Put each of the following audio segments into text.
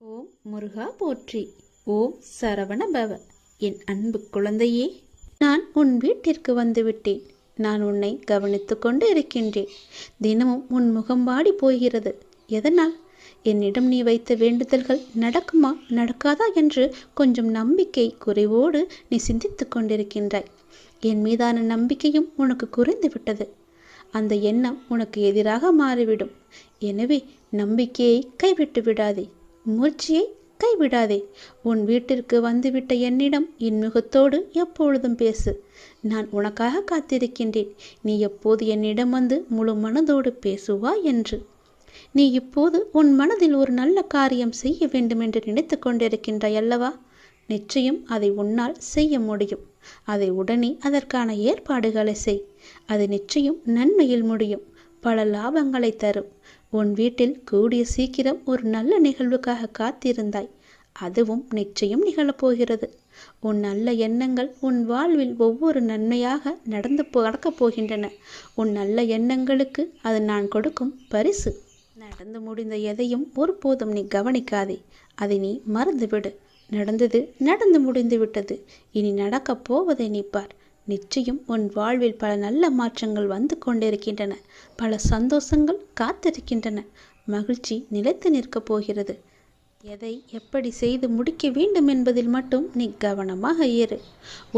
ஓம் முருகா போற்றி. ஓம் சரவண பவ. என் அன்பு குழந்தையே, நான் உன் வீட்டிற்கு வந்துவிட்டேன். நான் உன்னை கவனித்து கொண்டு இருக்கின்றேன். தினமும் உன் முகம் வாடி போகிறது. எதனால்? என்னிடம் நீ வைத்த வேண்டுதல்கள் நடக்குமா நடக்காதா என்று கொஞ்சம் நம்பிக்கை குறைவோடு நீ சிந்தித்து கொண்டிருக்கின்றாய். என் மீதான நம்பிக்கையும் உனக்கு குறைந்து விட்டது. அந்த எண்ணம் உனக்கு எதிராக மாறிவிடும். எனவே நம்பிக்கையை கைவிட்டு விடாதே, முயற்சியை கைவிடாதே. உன் வீட்டிற்கு வந்துவிட்ட என்னிடம் இன்முகத்தோடு எப்பொழுதும் பேசு. நான் உனக்காக காத்திருக்கின்றேன். நீ எப்போது என்னிடம் வந்து முழு மனதோடு பேசுவா என்று. நீ இப்போது உன் மனதில் ஒரு நல்ல காரியம் செய்ய வேண்டும் என்று நினைத்து கொண்டிருக்கின்றாய் அல்லவா? நிச்சயம் அதை உன்னால் செய்ய முடியும். அதை உடனே அதற்கான ஏற்பாடுகளை செய். அது நிச்சயம் நன்மையில் முடியும், பல லாபங்களை தரும். உன் வீட்டில் கூடிய சீக்கிரம் ஒரு நல்ல நிகழ்வுக்காக காத்திருந்தாய். அதுவும் நிச்சயம் நிகழப்போகிறது. உன் நல்ல எண்ணங்கள் உன் வாழ்வில் ஒவ்வொரு நன்மையாக நடக்கப் போகின்றன. உன் நல்ல எண்ணங்களுக்கு அது நான் கொடுக்கும் பரிசு. நடந்து முடிந்த எதையும் ஒருபோதும் நீ கவனிக்காதே. அதை நீ மறந்துவிடு. நடந்தது நடந்து முடிந்து விட்டது. இனி நடக்கப் போவதை நீ பார். நிச்சயம் உன் வாழ்வில் பல நல்ல மாற்றங்கள் வந்து கொண்டிருக்கின்றன. பல சந்தோஷங்கள் காத்திருக்கின்றன. மகிழ்ச்சி நிலைத்து நிற்கப் போகிறது. எதை எப்படி செய்து முடிக்க வேண்டும் என்பதில் மட்டும் நீ கவனமாக இரு.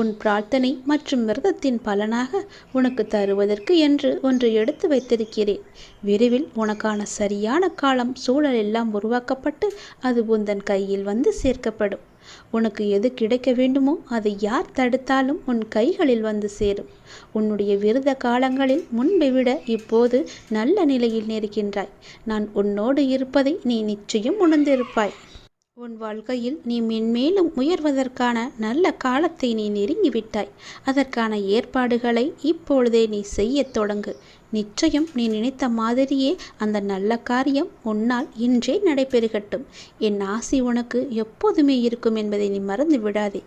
உன் பிரார்த்தனை மற்றும் விரதத்தின் பலனாக உனக்கு தருவதற்கு என்று ஒன்று எடுத்து வைத்திருக்கிறேன். விரைவில் உனக்கான சரியான காலம் சூழல் எல்லாம் உருவாக்கப்பட்டு அது உந்தன் கையில் வந்து சேர்க்கப்படும். உனக்கு எது கிடைக்க வேண்டுமோ அதை யார் தடுத்தாலும் உன் கைகளில் வந்து சேரும். உன்னுடைய விரத காலங்களில் முன்பை விட இப்போது நல்ல நிலையில் இருக்கின்றாய். நான் உன்னோடு இருப்பதை நீ நிச்சயம் உணர்ந்திருப்பாய். உன் வாழ்க்கையில் நீ மென்மேலும் உயர்வதற்கான நல்ல காலத்தை நீ நெருங்கிவிட்டாய். அதற்கான ஏற்பாடுகளை இப்பொழுதே நீ செய்ய தொடங்கு. நிச்சயம் நீ நினைத்த மாதிரியே அந்த நல்ல காரியம் உன்னால் இன்றே நடைபெறுகட்டும். என் ஆசி உனக்கு எப்போதுமே இருக்கும் என்பதை நீ மறந்து விடாதே.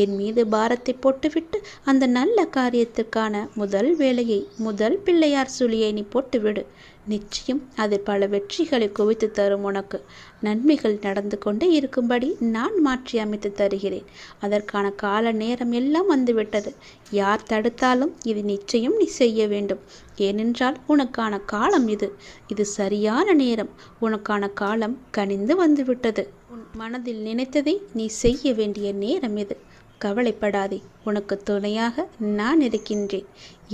என் மீது பாரத்தை போட்டுவிட்டு அந்த நல்ல காரியத்திற்கான முதல் வேலையை, முதல் பிள்ளையார் சுழியை நீ போட்டுவிடு. நிச்சயம் அது பல வெற்றிகளை குவித்து தரும். உனக்கு நன்மைகள் நடந்து கொண்டே இருக்கும்படி நான் மாற்றி அமைத்து தருகிறேன். அதற்கான கால நேரம் எல்லாம் வந்துவிட்டது. யார் தடுத்தாலும் இது நிச்சயம் நீ செய்ய வேண்டும். ஏனென்றால் உனக்கான காலம் இது சரியான நேரம். உனக்கான காலம் கனிந்து வந்துவிட்டது. உன் மனதில் நினைத்ததை நீ செய்ய வேண்டிய நேரம் இது. கவலைப்படாதே, உனக்கு துணையாக நான் இருக்கின்றேன்.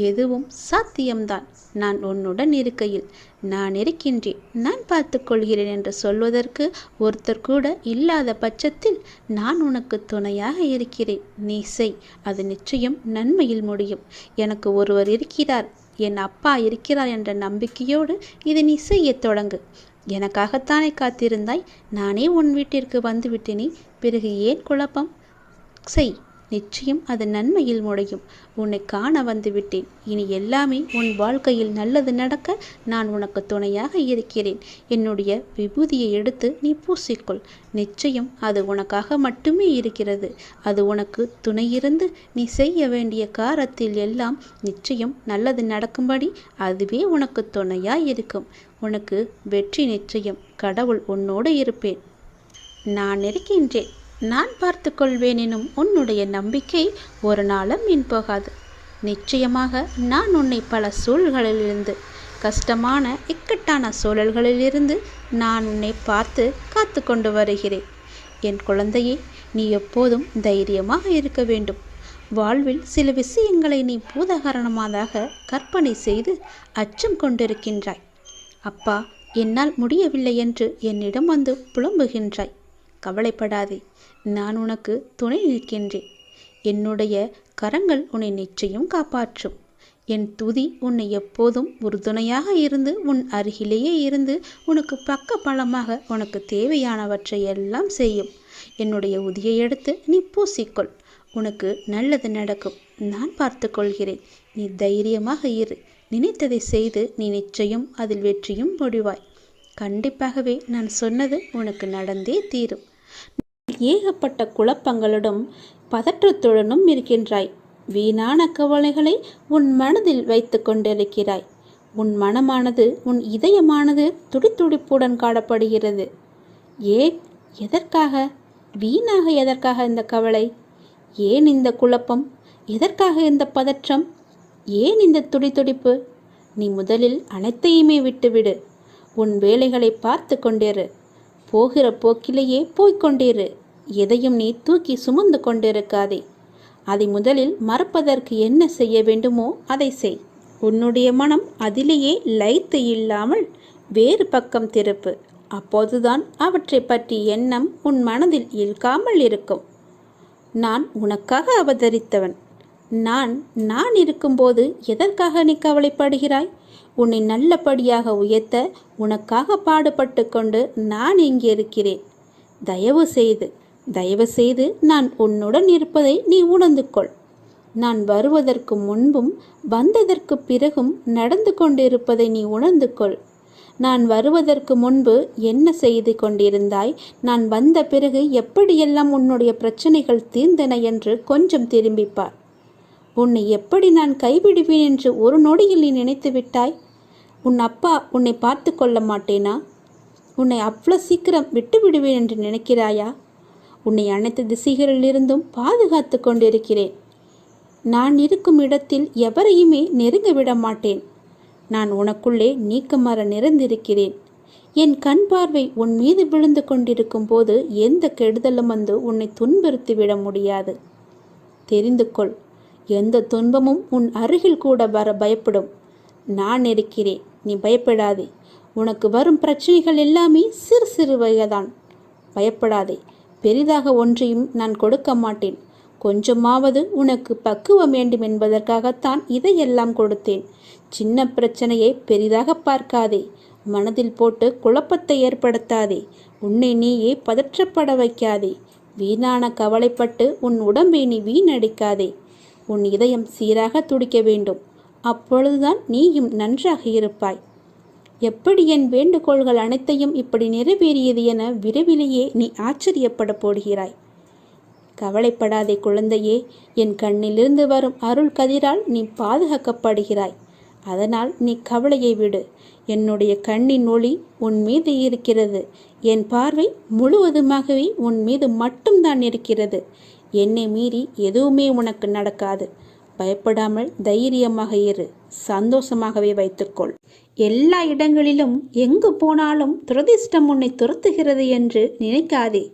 எதுவும் சாத்தியம்தான். நான் உன்னுடன் இருக்கையில் நான் இருக்கின்றேன், நான் பார்த்து கொள்கிறேன் என்று சொல்வதற்கு ஒருத்தர் கூட இல்லாத பட்சத்தில் நான் உனக்கு துணையாக இருக்கிறேன். நீ செய், அது நிச்சயம் நன்மையில் முடியும். எனக்கு ஒருவர் இருக்கிறார், என் அப்பா இருக்கிறார் என்ற நம்பிக்கையோடு இதை நீ செய்ய தொடங்கு. எனக்காகத்தானே காத்திருந்தாய்? நானே உன் வீட்டிற்கு வந்து விட்டேனே, பிறகு ஏன் குழப்பம்? செய், நிச்சயம் அது நன்மையில் முடியும். உன்னை காண வந்து விட்டேன். இனி எல்லாமே உன் வாழ்க்கையில் நல்லது நடக்க நான் உனக்கு துணையாக இருக்கிறேன். என்னுடைய விபூதியை எடுத்து நீ பூசிக்கொள். நிச்சயம் அது உனக்காக மட்டுமே இருக்கிறது. அது உனக்கு துணையிருந்து நீ செய்ய வேண்டிய காரியத்தில் எல்லாம் நிச்சயம் நல்லது நடக்கும்படி அதுவே உனக்கு துணையாய் இருக்கும். உனக்கு வெற்றி நிச்சயம். கடவுள் உன்னோடு இருப்பேன். நான் இருக்கின்றேன், நான் பார்த்து கொள்வேன் எனும் உன்னுடைய நம்பிக்கை ஒரு நாளும் வீண் போகாது. நிச்சயமாக நான் உன்னை பல சூழல்களிலிருந்து, கஷ்டமான இக்கட்டான சூழல்களிலிருந்து நான் உன்னை பார்த்து காத்து கொண்டு வருகிறேன். என் குழந்தையே, நீ எப்போதும் தைரியமாக இருக்க வேண்டும். வாழ்வில் சில விஷயங்களை நீ பூதகாரணமாக கற்பனை செய்து அச்சம் கொண்டிருக்கின்றாய். அப்பா, என்னால் முடியவில்லை என்று என்னிடம் வந்து புலம்புகின்றாய். கவலைப்படாதே, நான் உனக்கு துணை நிற்கின்றேன். என்னுடைய கரங்கள் உன்னை நிச்சயம் காப்பாற்றும். என் துதி உன்னை எப்போதும் உறுதுணையாக இருந்து உன் அருகிலேயே இருந்து உனக்கு பக்க பலமாக உனக்கு தேவையானவற்றை எல்லாம் செய்யும். என்னுடைய உதியை எடுத்து நீ பூசிக்கொள். உனக்கு நல்லது நடக்கும். நான் பார்த்து கொள்கிறேன். நீ தைரியமாக இரு. நினைத்ததை செய்து நீ நிச்சயம் அதில் வெற்றியும் முடிவாய். கண்டிப்பாகவே நான் சொன்னது உனக்கு நடந்தே தீரும். ஏகப்பட்ட குழப்பங்களுடன் பதற்றத்துடனும் இருக்கின்றாய். வீணான கவலைகளை உன் மனதில் வைத்து கொண்டிருக்கிறாய். உன் மனமானது, உன் இதயமானது துடித்துடிப்புடன் காணப்படுகிறது. ஏன் எதற்காக? வீணாக எதற்காக இந்த கவலை? ஏன் இந்த குழப்பம்? எதற்காக இந்த பதற்றம்? ஏன் இந்த துடிதுடிப்பு? நீ முதலில் அனைத்தையுமே விட்டுவிடு. உன் வேலைகளை பார்த்து கொண்டிரு. போகிற போக்கிலேயே போய்கொண்டிரு. எதையும் நீ தூக்கி சுமந்து கொண்டிருக்காதே. அதை முதலில் மறப்பதற்கு என்ன செய்ய வேண்டுமோ அதை செய். உன்னுடைய மனம் அதிலேயே லயித்து இல்லாமல் வேறு பக்கம் திருப்பு. அப்போதுதான் அவற்றை பற்றி எண்ணம் உன் மனதில் இழுக்காமல் இருக்கும். நான் உனக்காக அவதரித்தவன். நான் இருக்கும்போது எதற்காக நீ கவலைப்படுகிறாய்? உன்னை நல்லபடியாக உயர்த்த உனக்காக பாடுபட்டு கொண்டு நான் இங்கே இருக்கிறேன். தயவு செய்து நான் உன்னுடன் இருப்பதை நீ உணர்ந்து கொள். நான் வருவதற்கு முன்பும் வந்ததற்கு பிறகும் நடந்து கொண்டிருப்பதை நீ உணர்ந்து கொள். நான் வருவதற்கு முன்பு என்ன செய்து கொண்டிருந்தாய், நான் வந்த பிறகு எப்படியெல்லாம் உன்னுடைய பிரச்சனைகள் தீர்ந்தன என்று கொஞ்சம் திரும்பிப்பார். உன்னை எப்படி நான் கைவிடுவேன் என்று ஒரு நொடியில் நீ நினைத்து விட்டாய்? உன் அப்பா உன்னை பார்த்து கொள்ள மாட்டேனா? உன்னை அவ்வளோ சீக்கிரம் விட்டு விடுவேன் என்று நினைக்கிறாயா? உன்னை அனைத்து திசைகளிலிருந்தும் பாதுகாத்து கொண்டிருக்கிறேன். நான் இருக்கும் இடத்தில் எவரையுமே நெருங்க விட மாட்டேன். நான் உனக்குள்ளே நீக்கமர நிறைந்திருக்கிறேன். என் கண் பார்வை உன் மீது விழுந்து கொண்டிருக்கும் போது எந்த கெடுதலும் வந்து உன்னை துன்புறுத்திவிட முடியாது. தெரிந்து கொள். எந்த துன்பமும் உன் அருகில் கூட வர பயப்படும். நான் இருக்கிறேன், நீ பயப்படாதே. உனக்கு வரும் பிரச்சனைகள் எல்லாமே சிறு சிறு வகைதான். பயப்படாதே. பெரிதாக ஒன்றையும் நான் கொடுக்க மாட்டேன். கொஞ்சமாவது உனக்கு பக்குவம் வேண்டும் என்பதற்காகத்தான் இதையெல்லாம் கொடுத்தேன். சின்ன பிரச்சனையை பெரிதாக பார்க்காதே. மனதில் போட்டு குழப்பத்தை ஏற்படுத்தாதே. உன்னை நீயே பதற்றப்பட வைக்காதே. வீணான கவலைப்பட்டு உன் உடம்பை நீ வீணடிக்காதே. உன் இதயம் சீராக துடிக்க வேண்டும். அப்பொழுதுதான் நீயும் நன்றாக இருப்பாய். எப்படி என் வேண்டுகோள்கள் அனைத்தையும் இப்படி நிறைவேறியது என விரைவிலேயே நீ ஆச்சரியப்பட போடுகிறாய். கவலைப்படாதே குழந்தையே. என் கண்ணிலிருந்து வரும் அருள் கதிரால் நீ பாதுகாக்கப்படுகிறாய். அதனால் நீ கவலையை விடு. என்னுடைய கண்ணின் ஒளி உன் மீது இருக்கிறது. என் பார்வை முழுவதுமாகவே உன் மீது மட்டும்தான் இருக்கிறது. என்னை மீறி எதுவுமே உனக்கு நடக்காது. பயப்படாமல் தைரியமாக இரு. சந்தோஷமாகவே வைத்துக்கொள். எல்லா இடங்களிலும் எங்கு போனாலும் துரதிர்ஷ்டம் உன்னை துரத்துகிறது என்று நினைக்காதே.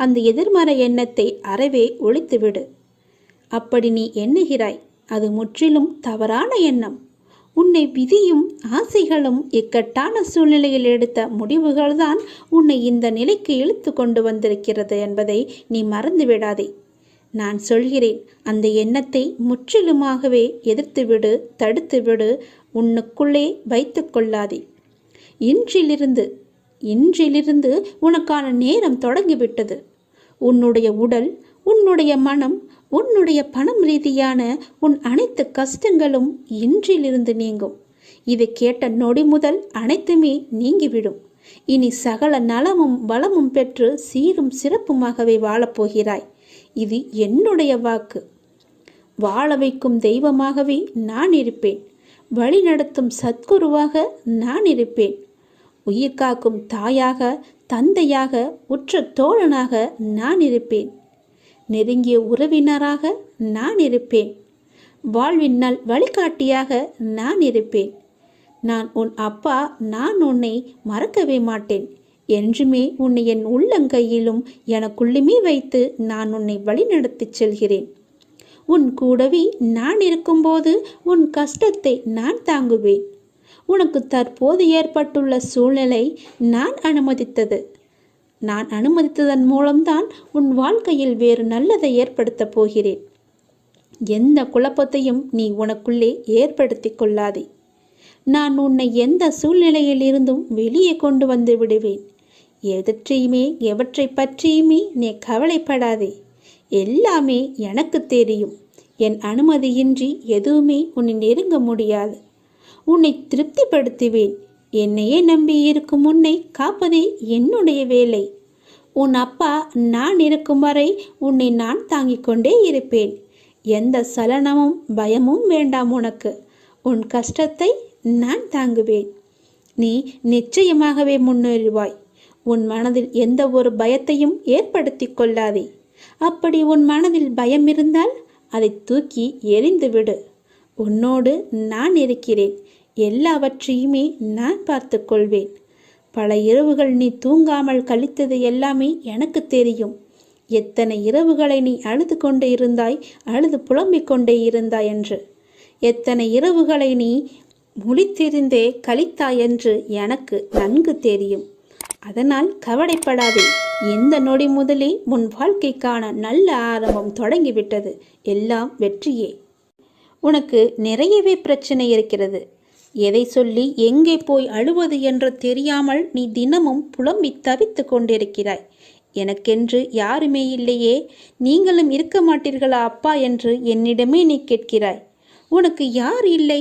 அந்த எதிர்மறை எண்ணத்தை அறவே ஒழித்துவிடு. அப்படி நீ எண்ணுகிறாய், அது முற்றிலும் தவறான எண்ணம். உன்னை விதியும் ஆசைகளும் இக்கட்டான சூழ்நிலையில் எடுத்த முடிவுகள்தான் உன்னை இந்த நிலைக்கு இழுத்து கொண்டு வந்திருக்கிறது என்பதை நீ மறந்துவிடாதே. நான் சொல்கிறேன், அந்த எண்ணத்தை முற்றிலுமாகவே எதிர்த்துவிடு, தடுத்துவிடு. உன்னுக்குள்ளே வைத்து கொள்ளாதே. இன்றிலிருந்து உனக்கான நேரம் தொடங்கிவிட்டது. உன்னுடைய உடல், உன்னுடைய மனம், உன்னுடைய பணம் ரீதியான உன் அனைத்து கஷ்டங்களும் இன்றிலிருந்து நீங்கும். இதை கேட்ட நொடி முதல் அனைத்துமே நீங்கிவிடும். இனி சகல நலமும் வளமும் பெற்று சீரும் சிறப்புமாகவே வாழப்போகிறாய். இது என்னுடைய வாக்கு. வாழ வைக்கும் தெய்வமாகவே நான் இருப்பேன். வழிநடத்தும் சத்குருவாக நான் இருப்பேன். உயிர் காக்கும் தாயாக, தந்தையாக, உற்ற தோழனாக நான் இருப்பேன். நெருங்கிய உறவினராக நான் இருப்பேன். வாழ்வின் நல் வழிகாட்டியாக நான் இருப்பேன். நான் உன் அப்பா. நான் உன்னை மறக்கவே மாட்டேன். என்றுமே உன்னை என் உள்ளங்கையிலும் எனக்குள்ளுமே வைத்து நான் உன்னை வழிநடத்தி செல்கிறேன். உன் கூடவே நான் இருக்கும்போது உன் கஷ்டத்தை நான் தாங்குவேன். உனக்கு தற்போது ஏற்பட்டுள்ள சூழ்நிலை நான் அனுமதித்ததன் மூலம்தான் உன் வாழ்க்கையில் வேறு நல்லதை ஏற்படுத்தப் போகிறேன். எந்த குழப்பத்தையும் நீ உனக்குள்ளே ஏற்படுத்தி கொள்ளாதே. நான் உன்னை எந்த சூழ்நிலையில் இருந்தும் வெளியே கொண்டு வந்து விடுவேன். எவற்றை பற்றியுமே நீ கவலைப்படாதே. எல்லாமே எனக்கு தெரியும். என் அனுமதியின்றி எதுவுமே உன்னை நெருங்க முடியாது. உன்னை திருப்திப்படுத்துவேன். என்னையே நம்பி இருக்கும் உன்னை காப்பதே என்னுடைய வேலை. உன் அப்பா நான் இருக்கும் வரை உன்னை நான் தாங்கிக் கொண்டே இருப்பேன். எந்த சலனமும் பயமும் வேண்டாம் உனக்கு. உன் கஷ்டத்தை நான் தாங்குவேன். நீ நிச்சயமாகவே முன்னேறுவாய். உன் மனதில் எந்த ஒரு பயத்தையும் ஏற்படுத்தி கொள்ளாதே. அப்படி உன் மனதில் பயம் இருந்தால் அதை தூக்கி எறிந்துவிடு. உன்னோடு நான் இருக்கிறேன். எல்லாவற்றையுமே நான் பார்த்து கொள்வேன். பல இரவுகள் நீ தூங்காமல் கழித்தது எல்லாமே எனக்கு தெரியும். எத்தனை இரவுகளை நீ அழுது கொண்டே இருந்தாய், அழுது புலம்பிக் கொண்டே இருந்தாய் என்று. எத்தனை இரவுகளை நீ முழித்திருந்தே கழித்தாய் என்று எனக்கு நன்கு தெரியும். அதனால் கவலைப்படாதே. எந்த நொடி முதலே உன் வாழ்க்கைக்கான நல்ல ஆரம்பம் தொடங்கிவிட்டது. எல்லாம் வெற்றியே. உனக்கு நிறையவே பிரச்சனை இருக்கிறது. எதை சொல்லி எங்கே போய் அழுவது என்று தெரியாமல் நீ தினமும் புலம்பி தவித்து கொண்டிருக்கிறாய். எனக்கென்று யாருமே இல்லையே, நீங்களும் இருக்க மாட்டீர்களா அப்பா என்று என்னிடமே நீ கேட்கிறாய். உனக்கு யார் இல்லை?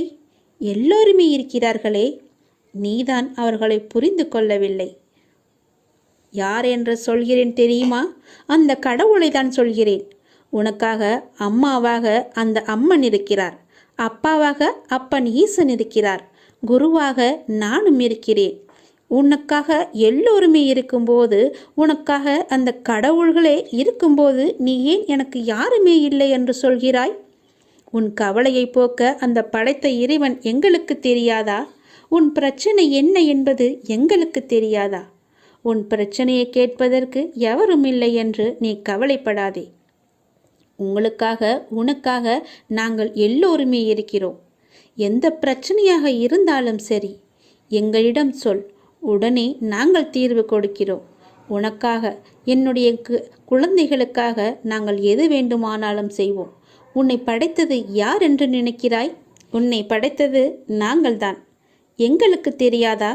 எல்லோருமே இருக்கிறார்களே. நீதான் அவர்களை புரிந்து கொள்ளவில்லை. யார் என்று சொல்கிறேன் தெரியுமா? அந்த கடவுளை தான் சொல்கிறேன். உனக்காக அம்மாவாக அந்த அம்மன் இருக்கிறார். அப்பாவாக அப்பன் ஈசன் இருக்கிறார். குருவாக நானும் இருக்கிறேன். உனக்காக எல்லோருமே இருக்கும்போது, உனக்காக அந்த கடவுள்களே இருக்கும்போது நீ ஏன் எனக்கு யாருமே இல்லை என்று சொல்கிறாய்? உன் கவலையை போக்க அந்த படைத்த இறைவன் எங்களுக்கு தெரியாதா? உன் பிரச்சனை என்ன என்பது எங்களுக்கு தெரியாதா? உன் பிரச்சனையை கேட்பதற்கு எவரும் இல்லை என்று நீ கவலைப்படாதே. உங்களுக்காக உனக்காக நாங்கள் எல்லோருமே இருக்கிறோம். எந்த பிரச்சனையாக இருந்தாலும் சரி, எங்களிடம் சொல். உடனே நாங்கள் தீர்வு கொடுக்கிறோம். உனக்காக, என்னுடைய குழந்தைகளுக்காக நாங்கள் எது வேண்டுமானாலும் செய்வோம். உன்னை படைத்தது யார் என்று நினைக்கிறாய்? உன்னை படைத்தது நாங்கள்தான். எங்களுக்கு தெரியாதா?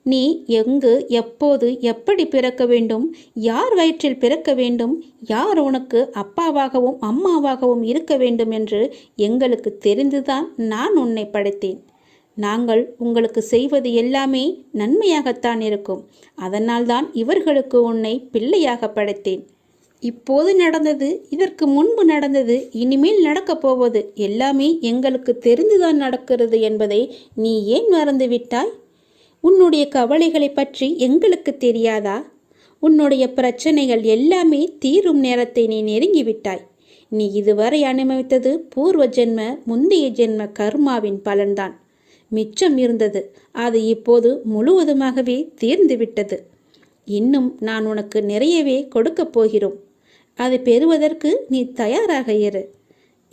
நீ எங்கு, எப்போது, எப்படி பிறக்க வேண்டும், யார் வயிற்றில் பிறக்க வேண்டும், யார் உனக்கு அப்பாவாகவும் அம்மாவாகவும் இருக்க வேண்டும் என்று எங்களுக்கு தெரிந்துதான் நான் உன்னை படைத்தேன். நாங்கள் உங்களுக்கு செய்வது எல்லாமே நன்மையாகத்தான் இருக்கும். அதனால்தான் இவர்களுக்கு உன்னை பிள்ளையாக படைத்தேன். இப்போது நடந்தது, இதற்கு முன்பு நடந்தது, இனிமேல் நடக்கப் போவது எல்லாமே எங்களுக்கு தெரிந்துதான் நடக்கிறது என்பதை நீ ஏன் மறந்துவிட்டாய்? உன்னுடைய கவலைகளை பற்றி எங்களுக்கு தெரியாதா? உன்னுடைய பிரச்சனைகள் எல்லாமே தீரும் நேரத்தை நீ நெருங்கிவிட்டாய். நீ இதுவரை அனுபவித்தது பூர்வ ஜென்ம, முந்தைய ஜென்ம கர்மாவின் பலன்தான். மிச்சம் இருந்தது, அது இப்போது முழுவதுமாகவே தீர்ந்துவிட்டது. இன்னும் நான் உனக்கு நிறையவே கொடுக்கப் போகிறோம். அதை பெறுவதற்கு நீ தயாராக இரு.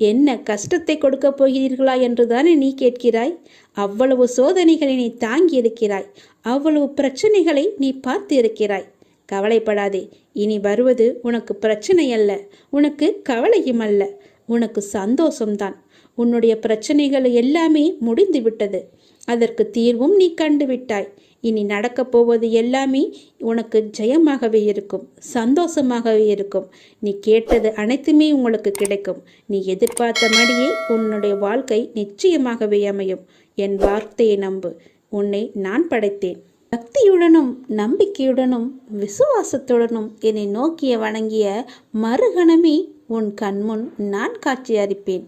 என்ன கஷ்டத்தை கொடுக்கப் போகிறீர்களா என்று தானே நீ கேட்கிறாய்? அவ்வளவு சோதனைகளை நீ தாங்கி இருக்கிறாய். அவ்வளவு பிரச்சனைகளை நீ பார்த்து இருக்கிறாய். கவலைப்படாதே. இனி வருவது உனக்கு பிரச்சனை அல்ல, உனக்கு கவலையும் அல்ல, உனக்கு சந்தோஷம்தான். உன்னுடைய பிரச்சனைகள் எல்லாமே முடிந்து விட்டது. அதற்கு தீர்வும் நீ கண்டுவிட்டாய். இனி நடக்கப் போவது எல்லாமே உனக்கு ஜெயமாகவே இருக்கும், சந்தோஷமாகவே இருக்கும். நீ கேட்டது அனைத்துமே உங்களுக்கு கிடைக்கும். நீ எதிர்பார்த்தபடியே உன்னுடைய வாழ்க்கை நிச்சயமாகவே அமையும். என் வார்த்தையை நம்பு. உன்னை நான் படைத்தேன். பக்தியுடனும் நம்பிக்கையுடனும் விசுவாசத்துடனும் என்னை நோக்கிய வணங்கிய மறுகணமே உன் கண்முன் நான் காட்சி அளிப்பேன்.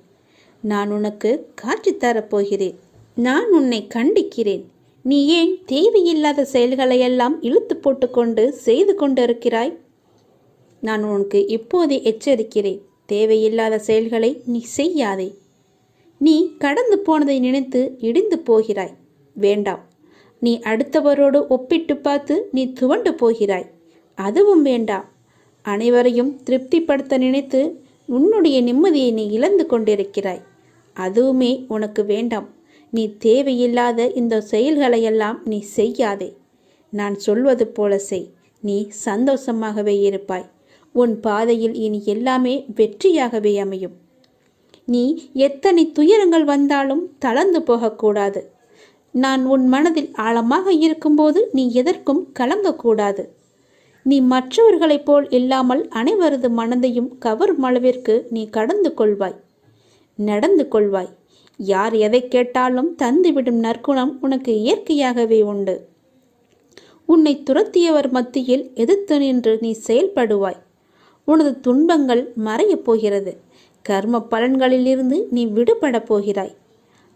நான் உனக்கு காட்சி தரப்போகிறேன். நான் உன்னை கண்டிக்கிறேன். நீ ஏன் தேவையில்லாத செயல்களையெல்லாம் இழுத்து போட்டுக்கொண்டு செய்து கொண்டிருக்கிறாய்? நான் உனக்கு இப்போதே எச்சரிக்கிறேன். தேவையில்லாத செயல்களை நீ செய்யாதே. நீ கடந்து போனதை நினைத்து இடிந்து போகிறாய். வேண்டாம். நீ அடுத்தவரோடு ஒப்பிட்டு பார்த்து நீ துவண்டு போகிறாய். அதுவும் வேண்டாம். அனைவரையும் திருப்திப்படுத்த நினைத்து உன்னுடைய நிம்மதியை நீ இழந்து கொண்டிருக்கிறாய். அதுவுமே உனக்கு வேண்டாம். நீ தேவையில்லாத இந்த செயல்களையெல்லாம் நீ செய்யாதே. நான் சொல்வது போல செய். நீ சந்தோஷமாகவே இருப்பாய். உன் பாதையில் இனி எல்லாமே வெற்றியாகவே அமையும். நீ எத்தனை துயரங்கள் வந்தாலும் தளர்ந்து போகக்கூடாது. நான் உன் மனதில் ஆழமாக இருக்கும்போது நீ எதற்கும் கலங்கக்கூடாது. நீ மற்றவர்களைப் போல் இல்லாமல் அனைவரது மனதையும் கவரும் அளவிற்கு நீ கடந்து கொள்வாய், நடந்து கொள்வாய். யார் எதை கேட்டாலும் தந்துவிடும் நற்குணம் உனக்கு இயற்கையாகவே உண்டு. உன்னை துரத்தியவர் மத்தியில் எதிர்த்து நின்று நீ செயல்படுவாய். உனது துன்பங்கள் மறையப் போகிறது. கர்ம பலன்களிலிருந்து நீ விடுபட போகிறாய்.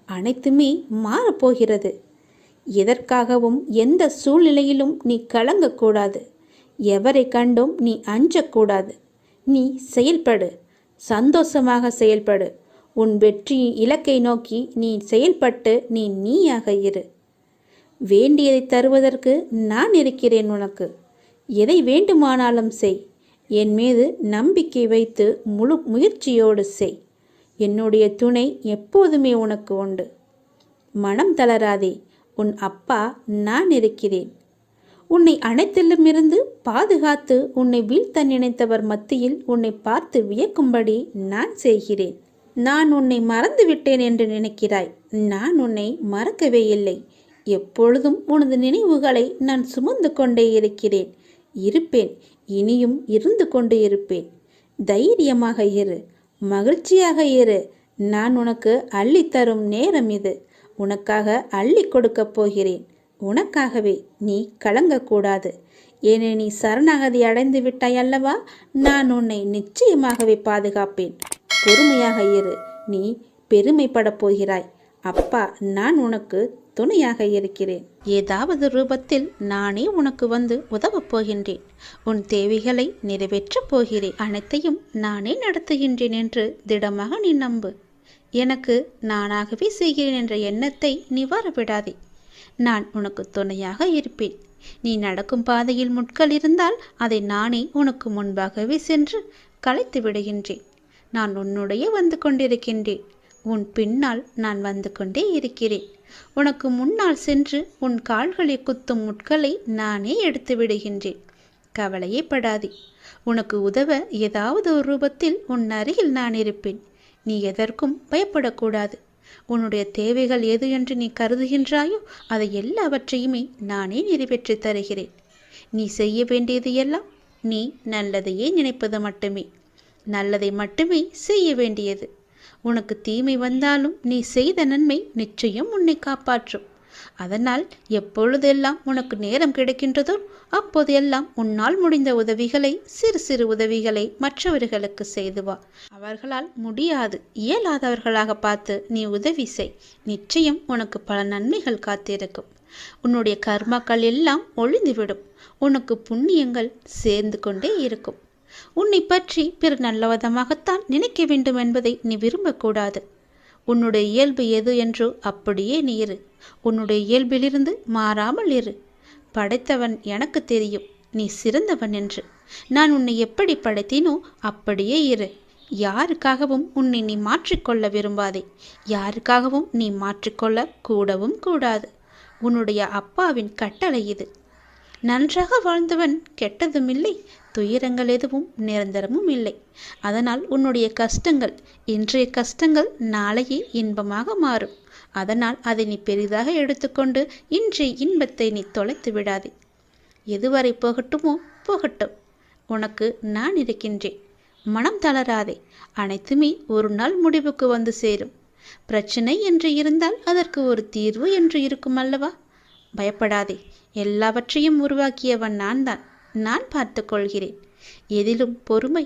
அனைத்துமே மாறப்போகிறது. எதற்காகவும் எந்த சூழ்நிலையிலும் நீ கலங்கக்கூடாது. எவரை கண்டும் நீ அஞ்சக்கூடாது. நீ செயல்படு, சந்தோஷமாக செயல்படு. உன் வெற்றி இலக்கை நோக்கி நீ செயல்பட்டு நீயாக இரு. வேண்டியதை தருவதற்கு நான் இருக்கிறேன் உனக்கு. எதை வேண்டுமானாலும் செய். என் மீது நம்பிக்கை வைத்து முழு முயற்சியோடு செய். என்னுடைய துணை எப்போதுமே உனக்கு உண்டு. மனம் தளராதே, உன் அப்பா நான் இருக்கிறேன். உன்னை அனைத்திலுமிருந்து பாதுகாத்து உன்னை வீழ்த்த நினைத்தவர் மத்தியில் உன்னை பார்த்து வியக்கும்படி நான் செய்கிறேன். நான் உன்னை மறந்து விட்டேன் என்று நினைக்கிறாய். நான் உன்னை மறக்கவே இல்லை. எப்பொழுதும் உனது நினைவுகளை நான் சுமந்து கொண்டே இருக்கிறேன், இருப்பேன், இனியும் இருந்து கொண்டு இருப்பேன். தைரியமாக இரு, மகிழ்ச்சியாக இரு. நான் உனக்கு அள்ளித்தரும் நேரம் இது. உனக்காக அள்ளி கொடுக்கப் போகிறேன். உனக்காகவே. நீ கலங்கக்கூடாது. ஏனே நீ சரணாகதி அடைந்து விட்டாய் அல்லவா? நான் உன்னை நிச்சயமாகவே பாதுகாப்பேன். பொறுமையாக இரு. நீ பெருமைப்படப் போகிறாய். அப்பா நான் உனக்கு துணையாக இருக்கிறேன். ஏதாவது ரூபத்தில் நானே உனக்கு வந்து உதவப் போகின்றேன். உன் தேவைகளை நிறைவேற்றப் போகிறேன். அனைத்தையும் நானே நடத்துகின்றேன் என்று திடமாக நீ நம்பு. எனக்கு நானாகவே செய்கிறேன் என்ற எண்ணத்தை நீ வரவிடாதே. நான் உனக்கு துணையாக இருப்பேன். நீ நடக்கும் பாதையில் முட்கள் இருந்தால் அதை நானே உனக்கு முன்பாகவே சென்று களைத்து விடுகின்றேன். நான் உன்னுடைய வந்து கொண்டிருக்கின்றேன். உன் பின்னால் நான் வந்து கொண்டே இருக்கிறேன். உனக்கு முன்னால் சென்று உன் கால்களை குத்தும் முட்களை நானே எடுத்து விடுகின்றேன். கவலையே படாதே. உனக்கு உதவ ஏதாவது ஒரு ரூபத்தில் உன் அருகில் நான் இருப்பேன். நீ எதற்கும் பயப்படக்கூடாது. உன்னுடைய தேவைகள் எது என்று நீ கருதுகின்றாயோ அதை எல்லாவற்றையுமே நானே நிறைவேற்றி தருகிறேன். நீ செய்ய வேண்டியது எல்லாம் நீ நல்லதையே நினைப்பது மட்டுமே. நல்லதை மட்டுமே செய்ய வேண்டியது. உனக்கு தீமை வந்தாலும் நீ செய்த நன்மை நிச்சயம் உன்னை காப்பாற்றும். அதனால் எப்பொழுதெல்லாம் உனக்கு நேரம் கிடைக்கின்றதோ அப்போதெல்லாம் உன்னால் முடிந்த உதவிகளை, சிறு சிறு உதவிகளை மற்றவர்களுக்கு செய்து வா. அவர்களால் முடியாது, இயலாதவர்களாக பார்த்து நீ உதவி செய். நிச்சயம் உனக்கு பல நன்மைகள் காத்திருக்கும். உன்னுடைய கர்மாக்கள் எல்லாம் ஒழிந்துவிடும். உனக்கு புண்ணியங்கள் சேர்ந்து கொண்டே இருக்கும். உன்னை பற்றி பிறர் நல்லவிதமாகத்தான் நினைக்க வேண்டும் என்பதை நீ விரும்பக்கூடாது. உன்னுடைய இயல்பு எது என்றோ அப்படியே நீ இரு. உன்னுடைய இயல்பிலிருந்து மாறாமல் இரு. படைத்தவன் எனக்கு தெரியும் நீ சிறந்தவன் என்று. நான் உன்னை எப்படி படைத்தேனோ அப்படியே இரு. யாருக்காகவும் உன்னை நீ மாற்றிக்கொள்ள விரும்பாதே. யாருக்காகவும் நீ மாற்றிக்கொள்ள கூடவும் கூடாது. உன்னுடைய அப்பாவின் கட்டளை இது. நன்றாக வாழ்ந்தவன் கெட்டதும் இல்லை, துயரங்கள் எதுவும் நிரந்தரமும் இல்லை. அதனால் உன்னுடைய கஷ்டங்கள், இன்றைய கஷ்டங்கள் நாளையே இன்பமாக மாறும். அதனால் அதை நீ பெரிதாக எடுத்துக்கொண்டு இன்றைய இன்பத்தை நீ தொலைத்து விடாதே. எதுவரை போகட்டுமோ போகட்டும், உனக்கு நான் இருக்கின்றேன். மனம் தளராதே. அனைத்துமே ஒரு நாள் முடிவுக்கு வந்து சேரும். பிரச்சனை என்று இருந்தால் அதற்கு ஒரு தீர்வு என்று இருக்கும் அல்லவா? பயப்படாதே. எல்லாவற்றையும் உருவாக்கியவன் நான் தான். நான் பார்த்து கொள்கிறேன். எதிலும் பொறுமை,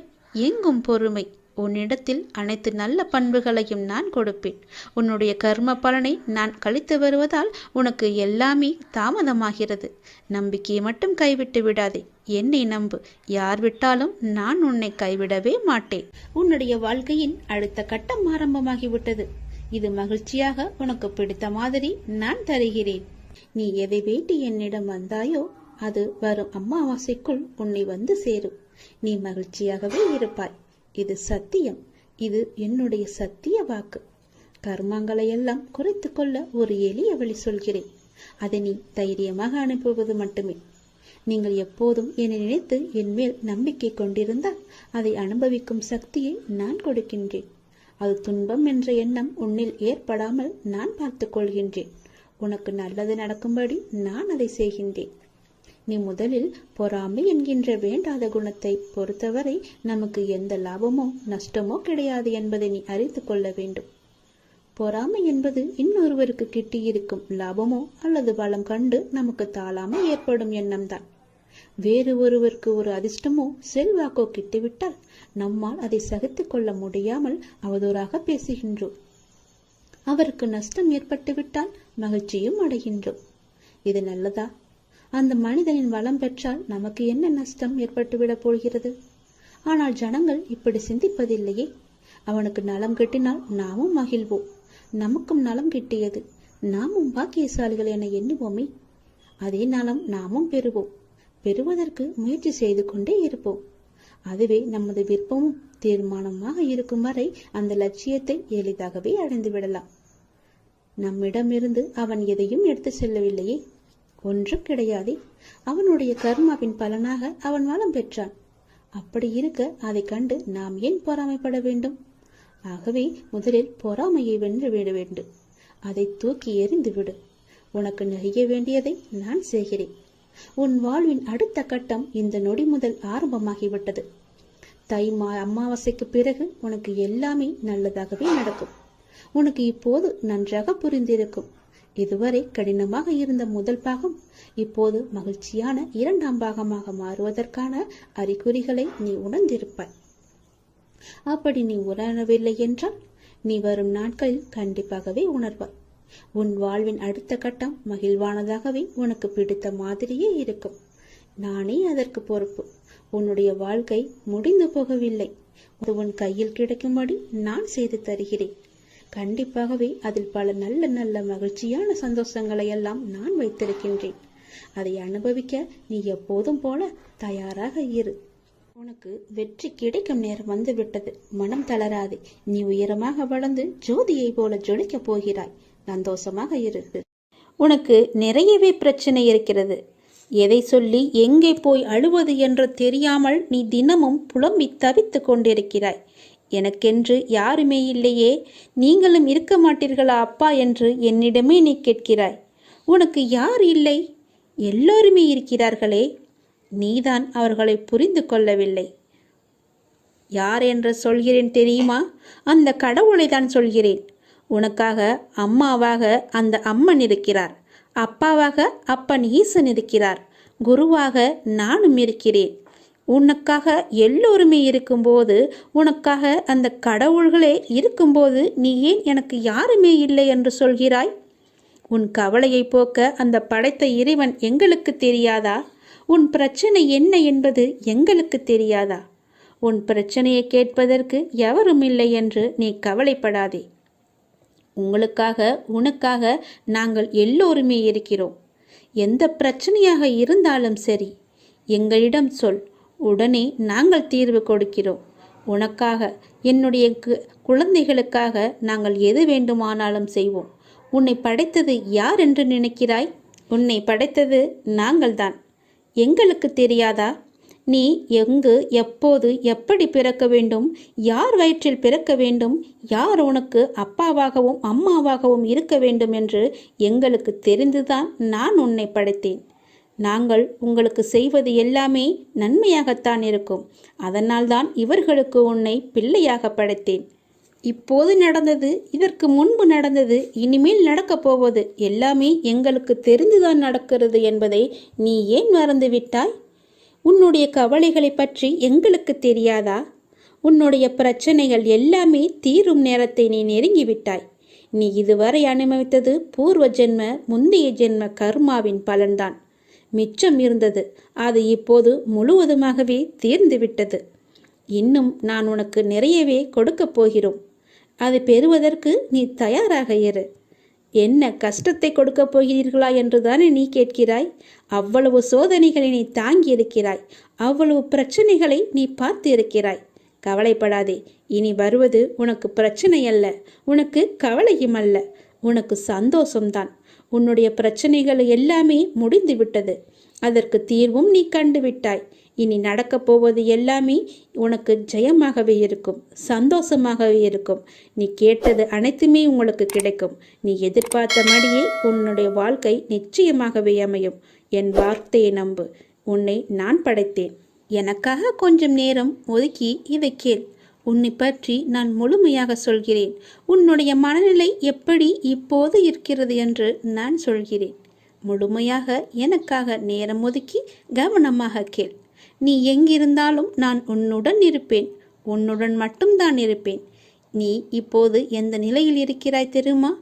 எங்கும் பொறுமை. உன்னிடத்தில் அனைத்து நல்ல பண்புகளையும் நான் கொடுப்பேன். உன்னுடைய கர்ம பலனை நான் கழித்து வருவதால் உனக்கு எல்லாமே தாமதமாகிறது. நம்பிக்கையை மட்டும் கைவிட்டு விடாதே. என்னை நம்பு. யார் விட்டாலும் நான் உன்னை கைவிடவே மாட்டேன். உன்னுடைய வாழ்க்கையின் அடுத்த கட்டம் ஆரம்பமாகிவிட்டது. இது மகிழ்ச்சியாக உனக்கு பிடித்த மாதிரி நான் தருகிறேன். நீ எதை வேண்டி என்னிடம் வந்தாயோ அது வரும் அமாவாசைக்குள் உன்னை வந்து சேரும். நீ மகிழ்ச்சியாகவே இருப்பாய். இது சத்தியம். இது என்னுடைய சத்திய வாக்கு. கர்மங்களை எல்லாம் குறைத்து கொள்ள ஒரு எளிய வழி சொல்கிறேன். அதை நீ தைரியமாக அனுப்புவது மட்டுமே. நீங்கள் எப்போதும் என்னை நினைத்து என் மேல் நம்பிக்கை கொண்டிருந்தால் அதை அனுபவிக்கும் சக்தியை நான் கொடுக்கின்றேன். அது துன்பம் என்ற எண்ணம் உன்னில் ஏற்படாமல் நான் பார்த்து கொள்கின்றேன். உனக்கு நல்லது நடக்கும்படி நான் அதை செய்கின்றேன். நீ முதலில் பொறாமை என்கின்ற வேண்டாத குணத்தை பொறுத்தவரை நமக்கு எந்த லாபமோ நஷ்டமோ கிடையாது என்பதை நீ அறிந்து கொள்ள வேண்டும். பொறாமை என்பது இன்னொருவருக்கு கிட்டியிருக்கும் லாபமோ அல்லது வளம் கண்டு நமக்கு தாழாமல் ஏற்படும் எண்ணம்தான். வேறு ஒருவருக்கு ஒரு அதிர்ஷ்டமோ செல்வாக்கோ கிட்டிவிட்டால் நம்மால் அதை சகித்து கொள்ள முடியாமல் அவதூறாக பேசுகின்றோம். அவருக்கு நஷ்டம் ஏற்பட்டுவிட்டால் மகிழ்ச்சியும் அடைகின்றோம். இது நல்லதா? அந்த மனிதனின் வளம் பெற்றால் நமக்கு என்ன நஷ்டம் ஏற்பட்டுவிடப் போகிறது? ஆனால் ஜனங்கள் இப்படி சிந்திப்பதில்லையே. அவனுக்கு நலம் கிட்டினால் நாமும் மகிழ்வோம். நமக்கும் நலம் கிட்டியது, நாமும் பாக்கியசாலிகள் என எண்ணுவோமே. அதே நலம் நாமும் பெறுவோம். பெறுவதற்கு முயற்சி செய்து கொண்டே இருப்போம். அதுவே நமது விருப்பமும் தீர்மானமாக இருக்கும் வரை அந்த லட்சியத்தை எளிதாகவே அடைந்து விடலாம். நம்மிடமிருந்து அவன் எதையும் எடுத்து செல்லவில்லையே, ஒன்றும் கிடையாதே. அவனுடைய கர்மாவின் பலனாக அவன் வளம் பெற்றான். அப்படி இருக்க அதை கண்டு நாம் ஏன் பொறாமைப்பட வேண்டும்? ஆகவே முதலில் பொறாமையை வென்று விட வேண்டும். அதை தூக்கி எறிந்து விடு. உனக்கு நெய்ய வேண்டியதை நான் செய்கிறேன். உன் வாழ்வின் அடுத்த கட்டம் இந்த நொடி முதல் ஆரம்பமாகிவிட்டது. அமாவாசைக்கு பிறகு உனக்கு எல்லாமே நல்லதாகவே நடக்கும். உனக்கு இப்போது நன்றாக புரிந்திருக்கும். இதுவரை கடினமாக இருந்த முதல் பாகம் இப்போது மகிழ்ச்சியான இரண்டாம் பாகமாக மாறுவதற்கான அறிகுறிகளை நீ உணர்ந்திருப்பாய். அப்படி நீ உணரவில்லை என்றால் நீ வரும் நாட்களில் கண்டிப்பாகவே உணர்வாய். உன் வாழ்வின் அடுத்த கட்டம் மகிழ்வானதாகவே உனக்கு பிடித்த மாதிரியே இருக்கும். நானே அதற்கு பொறுப்பு. உன்னுடைய வாழ்க்கை முடிந்து போகவில்லை. அது உன் கையில் கிடைக்கும்படி நான் செய்து தருகிறேன். கண்டிப்பாகவே அதில் பல நல்ல நல்ல மகிழ்ச்சியான சந்தோஷங்களை எல்லாம் நான் வைத்திருக்கின்றேன். அதை அனுபவிக்க நீ எப்போதும் போல தயாராக இரு. உனக்கு வெற்றி கிடைக்கும் நேரம் வந்து விட்டது. மனம் தளராதே. நீ உயரமாக வளர்ந்து ஜோதியை போல ஜொலிக்க போகிறாய். சந்தோஷமாக இரு. உனக்கு நிறையவே பிரச்சனை இருக்கிறது. எதை சொல்லி எங்கே போய் அழுவது என்று தெரியாமல் நீ தினமும் புலம்பி தவித்து கொண்டிருக்கிறாய். எனக்கென்று யாருமே இல்லையே, நீங்களும் இருக்க மாட்டீர்களா அப்பா என்று என்னிடமே நீ கேட்கிறாய். உனக்கு யார் இல்லை? எல்லோருமே இருக்கிறார்களே. நீதான் அவர்களை புரிந்து கொள்ளவில்லை. யார் என்று சொல்கிறேன் தெரியுமா? அந்த கடவுளை தான் சொல்கிறேன். உனக்காக அம்மாவாக அந்த அம்மன் இருக்கிறார். அப்பாவாக அப்பன் ஈசன் இருக்கிறார். குருவாக நானும் இருக்கிறேன். உனக்காக எல்லோருமே இருக்கும்போது, உனக்காக அந்த கடவுள்களே இருக்கும்போது நீ ஏன் எனக்கு யாருமே இல்லை என்று சொல்கிறாய்? உன் கவலையை போக்க அந்த படைத்த இறைவன் எங்களுக்கு தெரியாதா? உன் பிரச்சனை என்ன என்பது எங்களுக்கு தெரியாதா? உன் பிரச்சனையை கேட்பதற்கு எவரும் இல்லை என்று நீ கவலைப்படாதே. உங்களுக்காக உனக்காக நாங்கள் எல்லோருமே இருக்கிறோம். எந்த பிரச்சனையாக இருந்தாலும் சரி எங்களிடம் சொல். உடனே நாங்கள் தீர்வு கொடுக்கிறோம். உனக்காக, என்னுடைய குழந்தைகளுக்காக நாங்கள் எது வேண்டுமானாலும் செய்வோம். உன்னை படைத்தது யார் என்று நினைக்கிறாய்? உன்னை படைத்தது நாங்கள்தான். எங்களுக்கு தெரியாதா? நீ எங்கு, எப்போது, எப்படி பிறக்க வேண்டும், யார் வயிற்றில் பிறக்க வேண்டும், யார் உனக்கு அப்பாவாகவும் அம்மாவாகவும் இருக்க வேண்டும் என்று எங்களுக்கு தெரிந்துதான் நான் உன்னை படைத்தேன். நாங்கள் உங்களுக்கு செய்வது எல்லாமே நன்மையாகத்தான் இருக்கும். அதனால்தான் இவர்களுக்கு உன்னை பிள்ளையாக படைத்தேன். இப்போது நடந்தது, இதற்கு முன்பு நடந்தது, இனிமேல் நடக்கப் போவது எல்லாமே எங்களுக்கு தெரிந்துதான் நடக்கிறது என்பதை நீ ஏன் மறந்துவிட்டாய்? உன்னுடைய கவலைகளை பற்றி எங்களுக்கு தெரியாதா? உன்னுடைய பிரச்சனைகள் எல்லாமே தீரும் நேரத்தை நீ நெருங்கிவிட்டாய். நீ இதுவரை அனுபவித்தது பூர்வ ஜென்ம, முந்தைய ஜென்ம கர்மாவின் பலன்தான். மிச்சம் இருந்தது, அது இப்போது முழுவதுமாகவே தீர்ந்துவிட்டது. இன்னும் நான் உனக்கு நிறையவே கொடுக்கப் போகிறோம். அது பெறுவதற்கு நீ தயாராக இரு. என்ன கஷ்டத்தை கொடுக்கப் போகிறீர்களா என்றுதானே நீ கேட்கிறாய்? அவ்வளவு சோதனைகளை நீ தாங்கி இருக்கிறாய். அவ்வளவு பிரச்சனைகளை நீ பார்த்து இருக்கிறாய். கவலைப்படாதே. இனி வருவது உனக்கு பிரச்சனை அல்ல, உனக்கு கவலையும் அல்ல, உனக்கு சந்தோஷம்தான். உன்னுடைய பிரச்சனைகள் எல்லாமே முடிந்து விட்டது. அதற்கு தீர்வும் நீ கண்டுவிட்டாய். இனி நடக்கப் போவது எல்லாமே உனக்கு ஜெயமாகவே இருக்கும், சந்தோஷமாகவே இருக்கும். நீ கேட்டது அனைத்துமே உங்களுக்கு கிடைக்கும். நீ எதிர்பார்த்தபடியே உன்னுடைய வாழ்க்கை நிச்சயமாகவே அமையும். என் வார்த்தையை நம்பு. உன்னை நான் படைத்தேன். எனக்காக கொஞ்சம் நேரம் ஒதுக்கி இதை கேள். உன்னை பற்றி நான் முழுமையாக சொல்கிறேன். உன்னுடைய மனநிலை எப்படி இப்போது இருக்கிறது என்று நான் சொல்கிறேன். முழுமையாக எனக்காக நேரம் ஒதுக்கி கவனமாக கேள். நீ எங்கிருந்தாலும் நான் உன்னுடன் இருப்பேன். உன்னுடன் மட்டும்தான் இருப்பேன். நீ இப்போது எந்த நிலையில் இருக்கிறாய் தெரியுமா?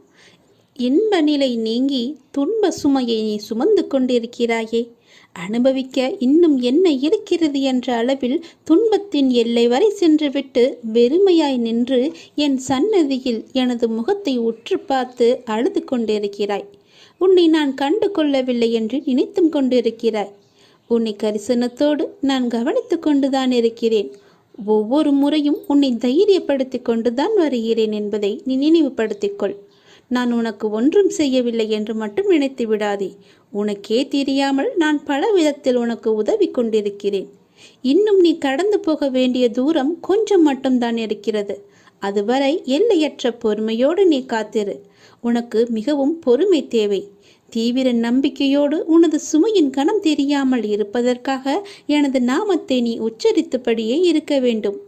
இன்ப நிலை நீங்கி துன்ப சுமையை நீ சுமந்து கொண்டிருக்கிறாயே. அனுபவிக்க இன்னும் என்ன இருக்கிறது என்ற அளவில் துன்பத்தின் எல்லை வரை சென்றுவிட்டு வெறுமையாய் நின்று என் சன்னதியில் எனது முகத்தை உற்று பார்த்து அழுது கொண்டிருக்கிறாய். உன்னை நான் கண்டு கொள்ளவில்லை என்று நினைத்தும் கொண்டிருக்கிறாய். உன்னை கரிசனத்தோடு நான் கவனித்து கொண்டுதான் இருக்கிறேன். ஒவ்வொரு முறையும் உன்னை தைரியப்படுத்தி கொண்டுதான் வருகிறேன் என்பதை நீ நினைவுபடுத்திக்கொள். நான் உனக்கு ஒன்றும் செய்யவில்லை என்று மட்டும் நினைத்து விடாதே. உனக்கே தெரியாமல் நான் பல விதத்தில் உனக்கு உதவி கொண்டிருக்கிறேன். இன்னும் நீ கடந்து போக வேண்டிய தூரம் கொஞ்சம் மட்டும்தான் இருக்கிறது. அதுவரை எல்லையற்ற பொறுமையோடு நீ காத்திரு. உனக்கு மிகவும் பொறுமை தேவை. தீவிர நம்பிக்கையோடு உனது சுமையின் கணம் தெரியாமல் இருப்பதற்காக எனது நாமத்தை நீ உச்சரித்தபடியே இருக்க வேண்டும்.